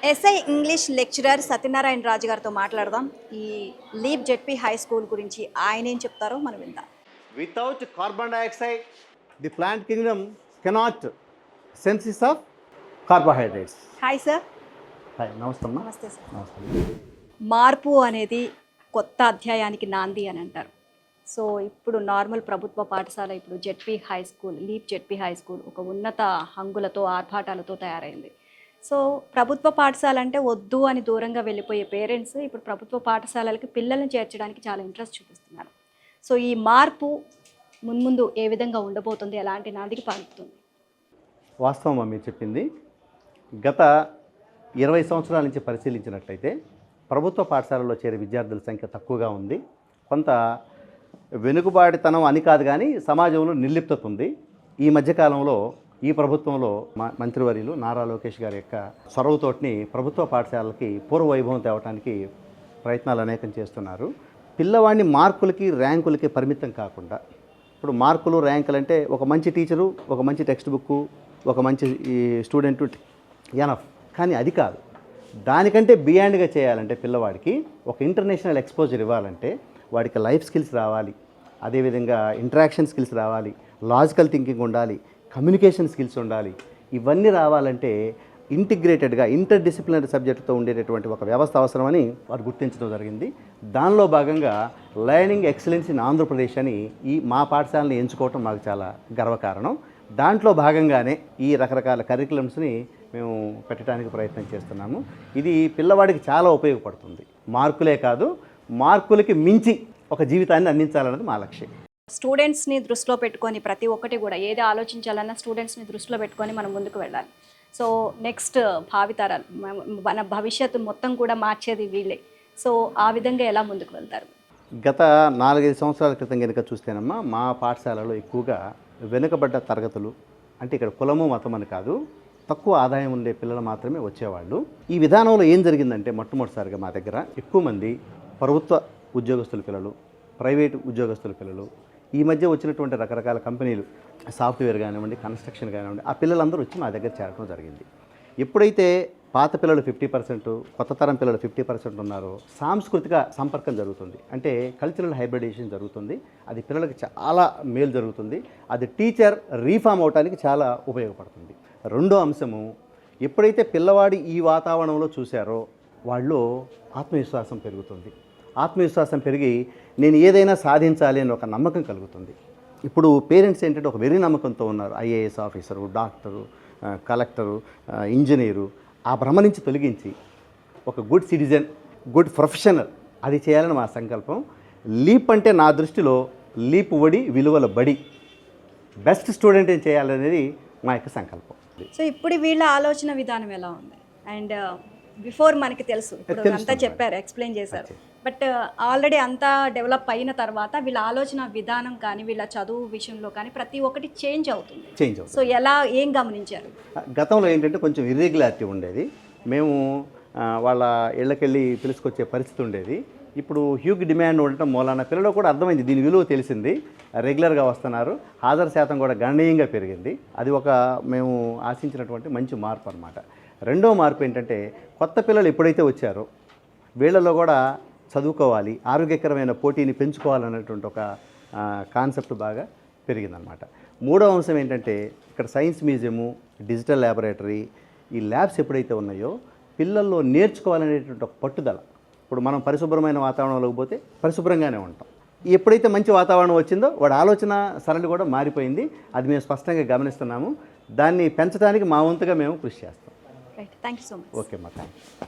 SI English lecturer Satyanarayana Raju గారితో మాట్లాడదాం. ఈ లీప్ జెడ్పీ హై స్కూల్ గురించి ఆయన ఏం చెప్తారో మనం విందాం. Without carbon dioxide, the plant kingdom cannot synthesis of carbohydrates. Hi sir. Hi, నమస్తే. నమస్తే సార్. నమస్తే. మార్పు అనేది కొత్త అధ్యాయానికి నాంది అని అంటారు. సో ఇప్పుడు నార్మల్ ప్రభుత్వ పాఠశాల ఇప్పుడు ZP high school, leap ZP high school ఒక ఉన్నత హంగులతో ఆర్భాటాలతో తయారైంది. సో ప్రభుత్వ పాఠశాల అంటే వద్దు అని దూరంగా వెళ్ళిపోయే పేరెంట్స్ ఇప్పుడు ప్రభుత్వ పాఠశాలలకి పిల్లల్ని చేర్చడానికి చాలా ఇంట్రెస్ట్ చూపిస్తున్నారు. సో ఈ మార్పు మున్ముందు ఏ విధంగా ఉండబోతుంది, ఎలాంటి నాందికి పాల్పుతుంది? వాస్తవం మీరు చెప్పింది. గత 20 సంవత్సరాల నుంచి పరిశీలించినట్లయితే ప్రభుత్వ పాఠశాలలో చేరే విద్యార్థుల సంఖ్య తక్కువగా ఉంది. కొంత వెనుకబాటుతనం అని కాదు, కానీ సమాజంలో నిర్లిప్తత ఉంది. ఈ మధ్యకాలంలో ఈ ప్రభుత్వంలో మంత్రివర్యులు నారా లోకేష్ గారి యొక్క చొరవతోటిని ప్రభుత్వ పాఠశాలకి పూర్వ వైభవం తేవడానికి ప్రయత్నాలు అనేకం చేస్తున్నారు. పిల్లవాడిని మార్కులకి ర్యాంకులకి పరిమితం కాకుండా, ఇప్పుడు మార్కులు ర్యాంకులు అంటే ఒక మంచి టీచరు, ఒక మంచి టెక్స్ట్ బుక్, ఒక మంచి స్టూడెంట్ ఎనఫ్, కానీ అది కాదు. దానికంటే బియాండ్గా చేయాలంటే పిల్లవాడికి ఒక ఇంటర్నేషనల్ ఎక్స్పోజర్ ఇవ్వాలంటే వాడికి లైఫ్ స్కిల్స్ రావాలి, అదేవిధంగా ఇంటరాక్షన్ స్కిల్స్ రావాలి, లాజికల్ థింకింగ్ ఉండాలి, కమ్యూనికేషన్ స్కిల్స్ ఉండాలి. ఇవన్నీ రావాలంటే ఇంటిగ్రేటెడ్గా ఇంటర్ డిసిప్లినరీ సబ్జెక్టుతో ఉండేటటువంటి ఒక వ్యవస్థ అవసరమని వారు గుర్తించడం జరిగింది. దానిలో భాగంగా లెర్నింగ్ ఎక్సలెన్స్ ఇన్ ఆంధ్రప్రదేశ్ అని ఈ మా పాఠశాలని ఎంచుకోవటం మాకు చాలా గర్వకారణం. దాంట్లో భాగంగానే ఈ రకరకాల కరికులమ్స్ని మేము పెట్టడానికి ప్రయత్నం చేస్తున్నాము. ఇది పిల్లవాడికి చాలా ఉపయోగపడుతుంది. మార్కులే కాదు, మార్కులకి మించి ఒక జీవితాన్ని అందించాలన్నది మా లక్ష్యం. స్టూడెంట్స్ని దృష్టిలో పెట్టుకొని ప్రతి ఒక్కటి కూడా ఏది ఆలోచించాలన్నా స్టూడెంట్స్ని దృష్టిలో పెట్టుకొని మనం ముందుకు వెళ్ళాలి. సో నెక్స్ట్ భావితరాలు, మన భవిష్యత్తు మొత్తం కూడా మార్చేది వీళ్ళే. సో ఆ విధంగా ఎలా ముందుకు వెళ్తారు? గత 4-5 సంవత్సరాల క్రితం కనుక చూస్తేనమ్మా, మా పాఠశాలలో ఎక్కువగా వెనుకబడ్డ తరగతులు, అంటే ఇక్కడ కులము మతం అని కాదు, తక్కువ ఆదాయం ఉండే పిల్లలు మాత్రమే వచ్చేవాళ్ళు. ఈ విధానంలో ఏం జరిగిందంటే మొట్టమొదటిసారిగా మా దగ్గర ఎక్కువ మంది ప్రభుత్వ ఉద్యోగస్తుల పిల్లలు, ప్రైవేటు ఉద్యోగస్తుల పిల్లలు, ఈ మధ్య వచ్చినటువంటి రకరకాల కంపెనీలు, సాఫ్ట్వేర్ కానివ్వండి, కన్స్ట్రక్షన్ కానివ్వండి, ఆ పిల్లలందరూ వచ్చి మా దగ్గర చేరడం జరిగింది. ఎప్పుడైతే పాత పిల్లలు 50%, కొత్త తరం పిల్లలు 50% ఉన్నారో సాంస్కృతిక సంపర్కం జరుగుతుంది, అంటే కల్చరల్ హైబ్రిడేషన్ జరుగుతుంది. అది పిల్లలకి చాలా మేలు జరుగుతుంది. అది టీచర్ రీఫార్మ్ అవడానికి చాలా ఉపయోగపడుతుంది. రెండో అంశము, ఎప్పుడైతే పిల్లవాడి ఈ వాతావరణంలో చూశారో వాళ్ళు ఆత్మవిశ్వాసం పెరుగుతుంది. ఆత్మవిశ్వాసం పెరిగి నేను ఏదైనా సాధించాలి అని ఒక నమ్మకం కలుగుతుంది. ఇప్పుడు పేరెంట్స్ ఏంటంటే ఒక వెర్రి నమ్మకంతో ఉన్నారు. IAS officer, doctor, collector, engineer, ఆ భ్రమ నుంచి తొలగించి ఒక గుడ్ సిటిజన్, గుడ్ ప్రొఫెషనల్ అది చేయాలని మా సంకల్పం. లీప్ అంటే నా దృష్టిలో లీప్ వడి విలువల బడి, బెస్ట్ స్టూడెంట్ ఏం చేయాలనేది మా యొక్క సంకల్పం. సో ఇప్పుడు వీళ్ళ ఆలోచన విధానం ఎలా ఉంది? అండ్ బిఫోర్ మనకి తెలుసు, ఇప్పుడు అంతా చెప్పారు, ఎక్స్ప్లెయిన్ చేశారు. బట్ ఆల్రెడీ అంతా డెవలప్ అయిన తర్వాత వీళ్ళ ఆలోచన విధానం కానీ వీళ్ళ చదువు విషయంలో కానీ ప్రతి ఒక్కటి చేంజ్ అవుతుంది. సో ఎలా, ఏం గమనించారు? గతంలో ఏంటంటే కొంచెం ఇర్రెగ్యులారిటీ ఉండేది. మేము వాళ్ళ ఇళ్ళకెళ్ళి పిలుచుకొచ్చే పరిస్థితి ఉండేది. ఇప్పుడు హ్యూగ్ డిమాండ్ ఉండటం మూలాన పిల్లలు కూడా అర్థమైంది, దీని విలువ తెలిసింది, రెగ్యులర్గా వస్తున్నారు, హాజరు శాతం కూడా గణనీయంగా పెరిగింది. అది ఒక మేము ఆశించినటువంటి మంచి మార్పు అన్నమాట. రెండో మార్పు ఏంటంటే కొత్త పిల్లలు ఎప్పుడైతే వచ్చారో వీళ్ళలో కూడా చదువుకోవాలి, ఆరోగ్యకరమైన పోటీని పెంచుకోవాలనేటువంటి ఒక కాన్సెప్ట్ బాగా పెరిగిందనమాట. మూడో అంశం ఏంటంటే ఇక్కడ సైన్స్ మ్యూజియము, డిజిటల్ ల్యాబొరేటరీ, ఈ ల్యాబ్స్ ఎప్పుడైతే ఉన్నాయో పిల్లల్లో నేర్చుకోవాలనేటువంటి ఒక పట్టుదల. ఇప్పుడు మనం పరిశుభ్రమైన వాతావరణంలోకి పోతే పరిశుభ్రంగానే ఉంటాం. ఎప్పుడైతే మంచి వాతావరణం వచ్చిందో వాడి ఆలోచన సరళి కూడా మారిపోయింది. అది మేము స్పష్టంగా గమనిస్తున్నాము. దాన్ని పెంచడానికి మా వంతుగా మేము కృషి చేస్తాం. Right, thank you so much. Okay అమ్మా, థ్యాంక్ యూ.